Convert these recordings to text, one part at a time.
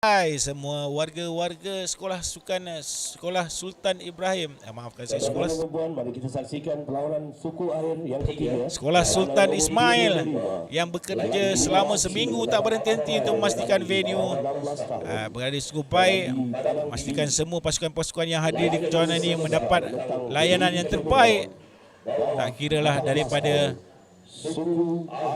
Hai semua warga-warga sekolah sukan Sekolah Sultan Ibrahim. Maafkan saya, Mari kita saksikan perlawanan suku akhir yang ketiga. Sekolah Sultan Ismail yang bekerja selama seminggu tak berhenti-henti untuk memastikan venue berada cukup baik, memastikan semua pasukan-pasukan yang hadir di kejohanan ini mendapat layanan yang terbaik. Tak kiralah daripada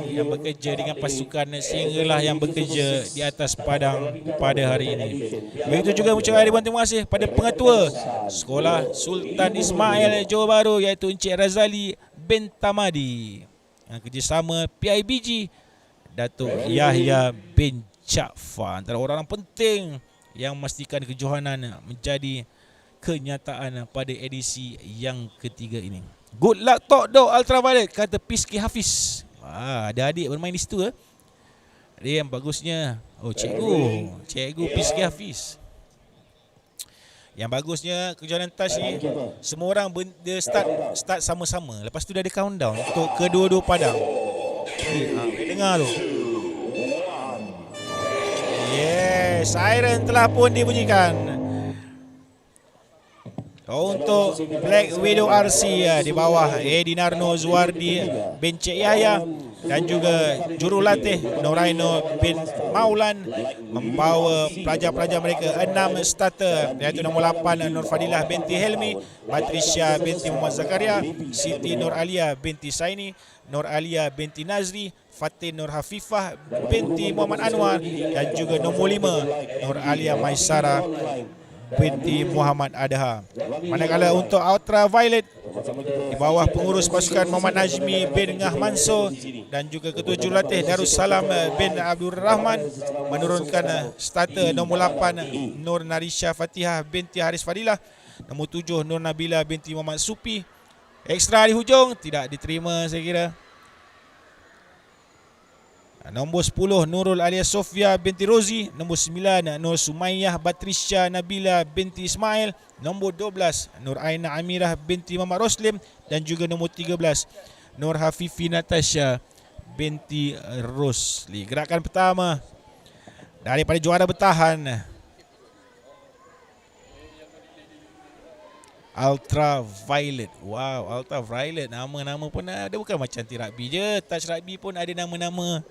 yang bekerja dengan pasukan sehinggalah yang bekerja di atas padang pada hari ini. Begitu juga mengucapkan ribuan terima kasih pada pengetua Sekolah Sultan Ismail Johor Bahru iaitu Encik Razali bin Tamadi, yang kerjasama PIBG Datuk Yahya bin Jaafar, antara orang-orang penting yang memastikan kejohanan menjadi kenyataan pada edisi yang ketiga ini. Good luck Tok Do Ultraviolet, kata Piski Hafiz. Ada adik bermain di situ. Dia yang bagusnya, Cikgu Piski Hafiz. Yang bagusnya kejohanan touch ni, semua orang dia start sama-sama. Lepas tu dia ada countdown untuk kedua-dua padang. Dengar tu. Yes, siren telah pun dibunyikan. Untuk Black Widow RC di bawah Edi Narno Zuardi bin Cik Yahya dan juga jurulatih Noraino bin Maulan membawa pelajar-pelajar mereka 6 starter, iaitu nombor 8 Nur Fadilah binti Helmi, Patricia binti Muhammad Zakaria, Siti Nur Alia binti Saini, Nur Alia binti Nazri, Fatin Nur Hafifah binti Muhammad Anwar dan juga nombor 5 Nur Alia Maisara binti Muhammad Adha. Manakala untuk Ultraviolet di bawah pengurus pasukan Muhammad Najmi bin Ngah Mansur dan juga ketua jurulatih Darussalam bin Abdul Rahman menurunkan starter nombor 8 Nur Narisha Fatihah binti Haris Fadilah, nombor 7 Nur Nabila binti Muhammad Supi. Ekstra di hujung tidak diterima saya kira. Nombor 10 Nurul Alia Sofia binti Rozi, nombor 9 Nur Sumayyah Batrisya Nabila binti Ismail, nombor 12 Nur Aina Amirah binti Muhammad Roslim dan juga nombor 13 Nur Hafifi Natasha binti Rosli. Gerakan pertama daripada juara bertahan Ultraviolet. Wow, Ultraviolet, nama-nama pun ada, bukan macam rugby je. Touch rugby pun ada nama-nama.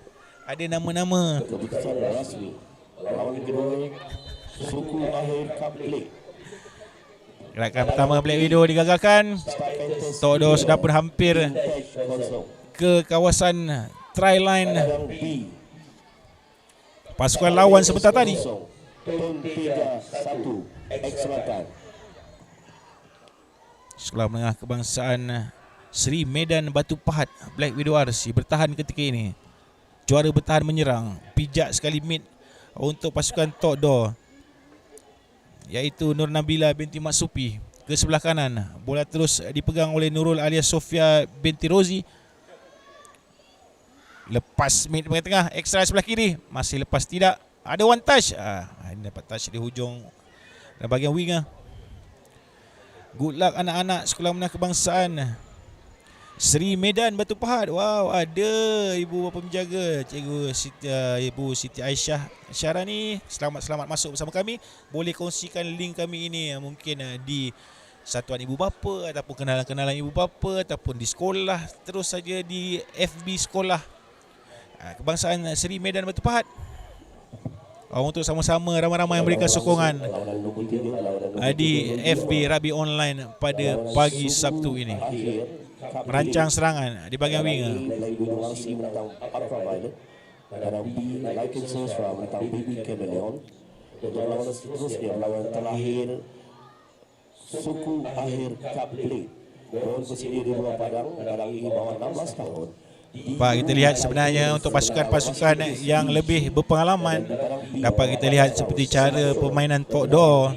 Ada nama-nama. Keputusan rasmi. Lawan kedua suku akhir Kaplik. Gerakan pertama Black Widow digagalkan. Tok Do sudah pun hampir ke kawasan try line pasukan lawan sebentar tadi. Turn 3-1 extra time. Sekolah Menengah Kebangsaan Seri Medan Batu Pahat Black Widow RC bertahan ketika ini. Juara bertahan menyerang, pijak sekali mid untuk pasukan Tok Do, iaitu Nur Nabila binti Mat Supi. Ke sebelah kanan, bola terus dipegang oleh Nurul Alia Sofia binti Rozi. Lepas mid bahagian tengah, ekstra sebelah kiri, masih lepas tidak. Ada one touch. Ini dapat touch di hujung dan bahagian winger. Good luck anak-anak Sekolah Menengah Kebangsaan Seri Medan Batu Pahat. Wow, ada ibu bapa penjaga, Cikgu Siti, Ibu Siti Aisyah Syarani. Selamat masuk bersama kami. Boleh kongsikan link kami ini mungkin di Satuan Ibu Bapa ataupun kenalan-kenalan ibu bapa ataupun di sekolah, terus saja di FB sekolah Kebangsaan Seri Medan Batu Pahat. Untuk sama-sama ramai-ramai yang berikan sokongan di FB Rugby Online pada pagi Sabtu ini. Merancang serangan di bahagian winger. Suku akhir Kaplik bersedia di luar padang dalam bawah 16 tahun. Pak, kita lihat sebenarnya untuk pasukan-pasukan yang lebih berpengalaman, dapat kita lihat seperti cara permainan Tok Do.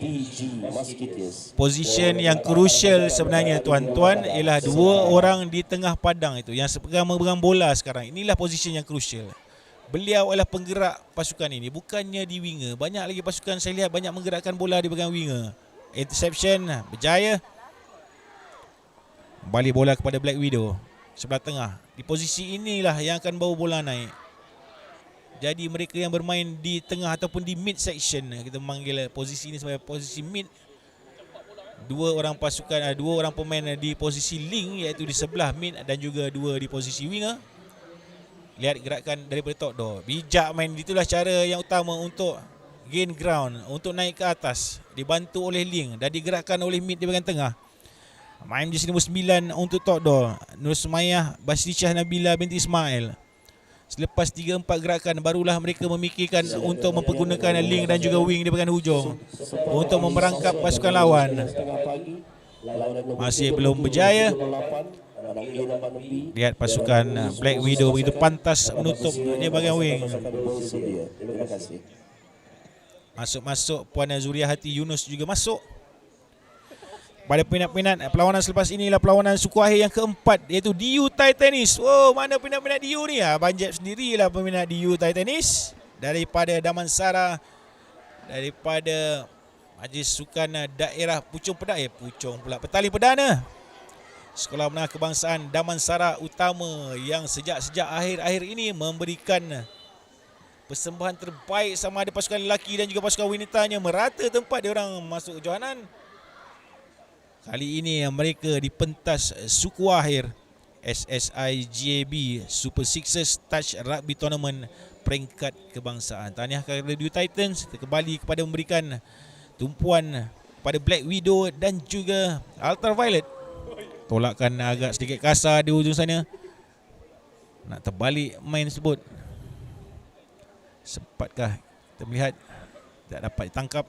Position yang crucial sebenarnya tuan-tuan ialah dua orang di tengah padang itu yang memegang bola sekarang. Inilah position yang crucial. Beliau adalah penggerak pasukan ini, bukannya di winger. Banyak lagi pasukan saya lihat banyak menggerakkan bola di bahagian winger. Interception berjaya. Kembali bola kepada Black Widow sebelah tengah. Di posisi inilah yang akan bawa bola naik. Jadi mereka yang bermain di tengah ataupun di mid section, kita memanggil posisi ini sebagai posisi mid. Dua orang pemain di posisi link, iaitu di sebelah mid, dan juga dua di posisi winger. Lihat gerakan daripada Tokdo. Bijak main, itulah cara yang utama untuk gain ground, untuk naik ke atas. Dibantu oleh link dan digerakkan oleh mid di bahagian tengah. Main di sini nombor 9 untuk Tokdo, Nur Sumayah Basrisyah Nabila binti Ismail. Selepas 3-4 gerakan, barulah mereka memikirkan untuk mempergunakan link dan juga wing di bahagian hujung untuk memerangkap pasukan lawan. Masih belum berjaya. Lihat pasukan Black Widow begitu pantas menutup di bahagian wing. Masuk Puan Zuriah Hati Yunus juga masuk. Pada peminat-peminat, perlawanan selepas inilah perlawanan suku akhir yang keempat, iaitu DU Thai Tennis. Wow, mana peminat-peminat DU ni? Banjat sendirilah peminat DU Thai Tennis. Daripada Damansara, daripada Majlis Sukan Daerah Puchong Petaling Perdana. Sekolah Menengah Kebangsaan Damansara Utama yang sejak akhir-akhir ini memberikan persembahan terbaik sama ada pasukan lelaki dan juga pasukan wanitanya, merata tempat dia orang masuk kejohanan. Kali ini mereka dipentas suku akhir SSI JB Super Sixers Touch Rugby Tournament peringkat kebangsaan. Tahniah kepada DU Titans, kembali kepada memberikan tumpuan kepada Black Widow dan juga Ultraviolet. Tolakkan agak sedikit kasar di ujung sana. Nak terbalik main tersebut. Sempatkah kita melihat? Tak dapat ditangkap.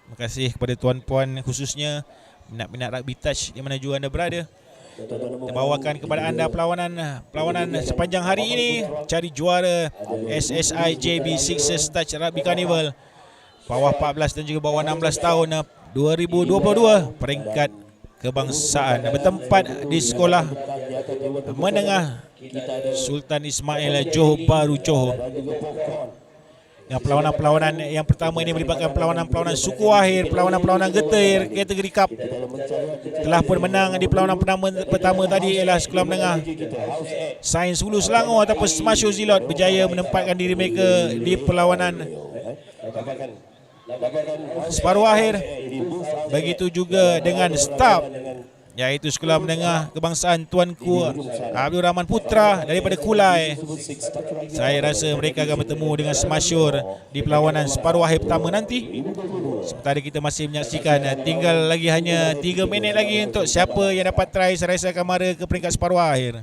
Terima kasih kepada tuan-puan, khususnya minat-minat Rugby Touch di mana juga anda berada. Kita bawakan kepada anda perlawanan sepanjang hari ini. Cari juara SSI JB Sixers Touch Rugby Carnival bawah 14 dan juga bawah 16 tahun 2022 peringkat kebangsaan, bertempat di Sekolah Menengah Sultan Ismail Johor Bahru, Johor. Yang perlawanan yang pertama ini melibatkan perlawanan suku akhir, perlawanan getir kategori cup. Telah pun menang di perlawanan pertama tadi ialah Sekolah Menengah Sains Hulu Selangor ataupun Smasho Zilot berjaya menempatkan diri mereka di perlawanan separuh akhir. Begitu juga dengan staf, iaitu Sekolah Menengah Kebangsaan Tuanku Abdul Rahman Putra daripada Kulai. Saya rasa mereka akan bertemu dengan Smasyur di perlawanan separuh akhir pertama nanti. Sementara kita masih menyaksikan, tinggal lagi hanya 3 minit lagi untuk siapa yang dapat try. Saya rasa akan mara ke peringkat separuh akhir.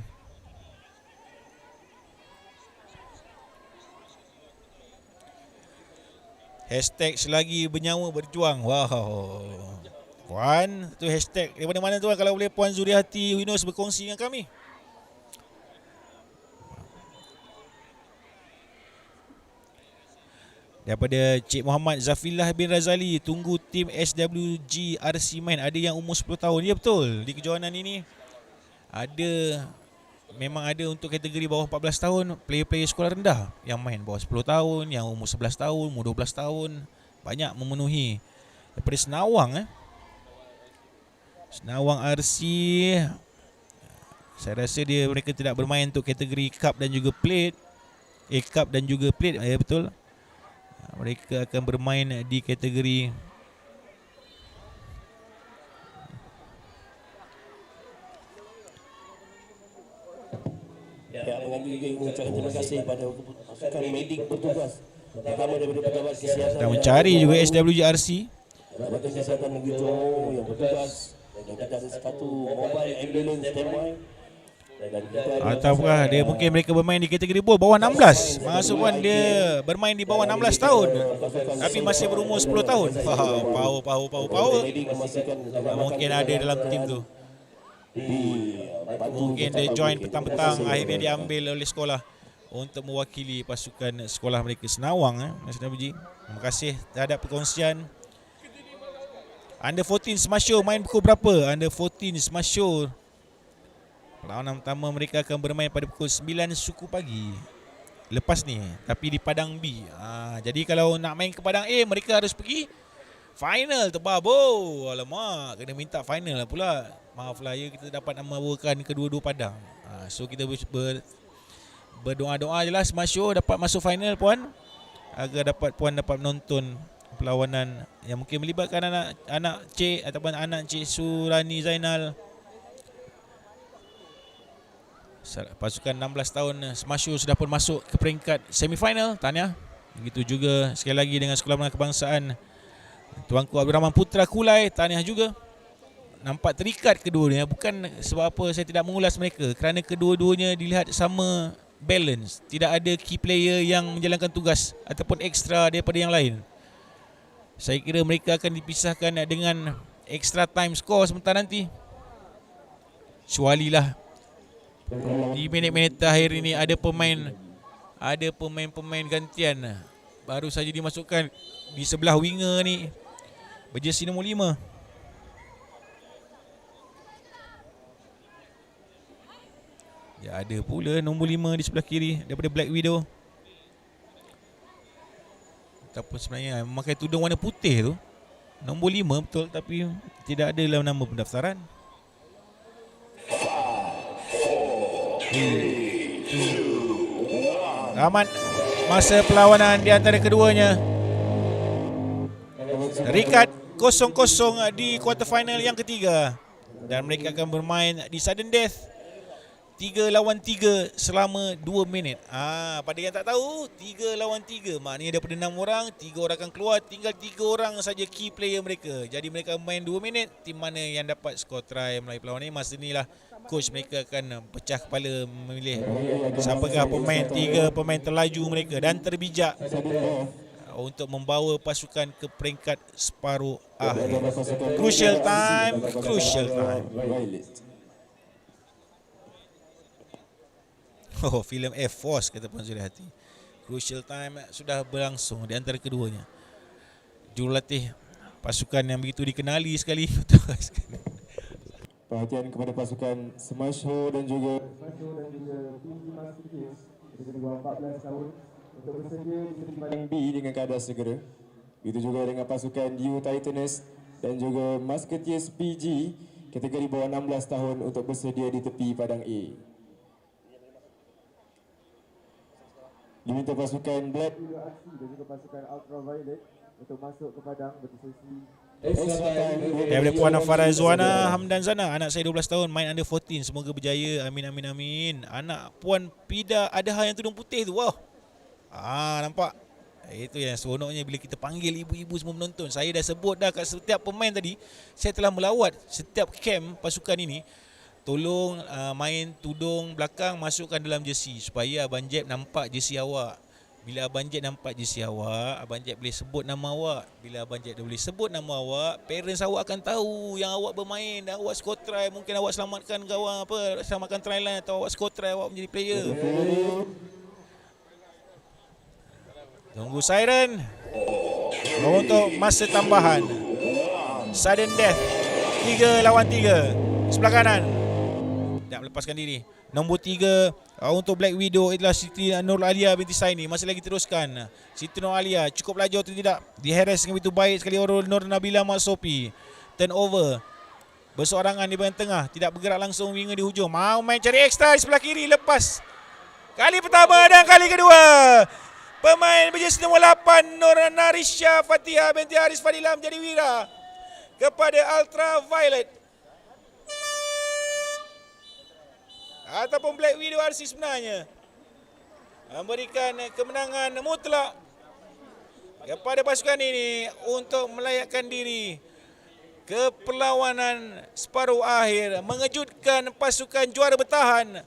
Hashtag selagi bernyawa berjuang. Wow. Puan, tu hashtag daripada mana tu? Kalau boleh Puan Zuriah Hati Yunus berkongsi dengan kami. Daripada Cik Muhammad Zafillah bin Razali, tunggu tim SWG RC main. Ada yang umur 10 tahun. Ya betul, di kejohanan ini memang ada untuk kategori bawah 14 tahun, player-player sekolah rendah yang main bawah 10 tahun, yang umur 11 tahun, umur 12 tahun. Banyak memenuhi. Daripada Senawang RC, saya rasa mereka tidak bermain untuk kategori cup dan juga plate. Cup dan juga plate, ya betul. Mereka akan bermain di kategori terima kasih kepada pasukan medik bertugas, terutama daripada pejabat kesihatan dan mencari juga SWGRC. Jabatan Kesihatan Negeri Johor yang bertugas, dan kita ada satu mobile ambulance standby. Ataukah dia mungkin mereka bermain di kategori bawah 16. Maksudkan dia bermain di bawah 16 tahun tapi masih berumur 10 tahun. Power. Mungkin ada dalam tim tu. Mungkin dia join petang-petang, akhirnya diambil oleh sekolah untuk mewakili pasukan sekolah mereka. Senawang Nasional Puji. Terima kasih terhadap perkongsian. Under 14 Smasyur main pukul berapa? Under 14 Smasyur, perlawanan pertama mereka akan bermain pada pukul 9 suku pagi lepas ni, tapi di Padang B. Jadi kalau nak main ke Padang A, mereka harus pergi final terbabo. Alamak, kena minta final lah pula. Maaflah ya, kita dapat membawakan kedua-dua Padang. So kita berdoa-doa je lah Smash Show dapat masuk final puan, agar puan dapat menonton perlawanan yang mungkin melibatkan anak Cik ataupun anak Cik Surani Zainal. Pasukan 16 tahun Smash Show sudah pun masuk ke peringkat semifinal. Tahniah. Begitu juga sekali lagi dengan Sekolah Menengah Kebangsaan Tuanku Abdul Rahman Putra Kulai. Tahniah juga. Nampak terikat kedua-duanya. Bukan sebab apa saya tidak mengulas mereka, kerana kedua-duanya dilihat sama balance. Tidak ada key player yang menjalankan tugas ataupun ekstra daripada yang lain. Saya kira mereka akan dipisahkan dengan extra time score sebentar nanti. Kecuali lah di minit-minit terakhir ini ada pemain-pemain gantian baru saja dimasukkan di sebelah winger ni, berjersey nombor 5. Ya, ada pula nombor 5 di sebelah kiri daripada Black Widow. Ataupun sebenarnya memakai tudung warna putih tu, nombor 5 betul, tapi tidak ada dalam nama pendaftaran. Aman masa perlawanan di antara keduanya. Terikat 0-0 di quarter final yang ketiga, dan mereka akan bermain di sudden death 3 lawan 3 selama 2 minit. Pada yang tak tahu, 3 lawan 3 maknanya daripada 6 orang, 3 orang akan keluar, tinggal 3 orang saja key player mereka. Jadi mereka main 2 minit. Tim mana yang dapat skor try melalui perlawanan ini, masa inilah coach mereka akan pecah kepala memilih siapakah pemain 3 pemain terlaju mereka dan terbijak untuk membawa pasukan ke peringkat separuh akhir. Crucial time. Oh, filem Air Force kata Puan Zuriahati. Crucial time sudah berlangsung di antara keduanya. Jurulatih pasukan yang begitu dikenali sekali. Perhatian kepada pasukan Smash Show dan juga di bawah 14 tahun untuk bersedia di paling B dengan keadaan segera. Itu juga dengan pasukan U Titans dan juga Musketeers PG kategori bawah 16 tahun untuk bersedia di tepi padang A. Diminta pasukan Black dan juga pasukan Ultraviolet untuk masuk ke padang bersesi. Daripada Puan Afara Zuana Hamdan Zana, anak saya 12 tahun main under 14, semoga berjaya, amin amin amin. Anak Puan Pida Adha yang tudung putih tu, wow. Nampak. Itu yang seronoknya bila kita panggil ibu-ibu semua menonton. Saya dah sebut dah kat setiap pemain tadi, saya telah melawat setiap camp pasukan ini. Tolong main tudung belakang, masukkan dalam jersey supaya Abang Jeb nampak jersey awak. Bila Abang Jeb nampak jersey awak, Abang Jeb boleh sebut nama awak. Bila Abang Jeb dah boleh sebut nama awak, parents awak akan tahu yang awak bermain dan awak score try. Mungkin awak selamatkan gawang selamatkan try line, atau awak score try, awak menjadi player. Tunggu siren untuk masa tambahan. Sudden death 3 lawan 3 sebelah kanan. Tak melepaskan diri. Nombor 3 untuk Black Widow adalah Siti Nur Alia binti Saini. Masih lagi teruskan. Siti Nur Alia cukup laju atau tidak? Diheres dengan begitu baik sekali oleh Nur Nabila Mak Sopi. Turnover. Berseorangan di bahagian tengah. Tidak bergerak langsung winger di hujung. Mau main cari ekstra di sebelah kiri. Lepas. Kali pertama dan kali kedua. Pemain berjersey nombor 8 Nur Narisha Fatihah binti Haris Fadila menjadi wira kepada Ultraviolet ataupun Black Widow RC sebenarnya, memberikan kemenangan mutlak kepada pasukan ini untuk melayakkan diri ke perlawanan separuh akhir, mengejutkan pasukan juara bertahan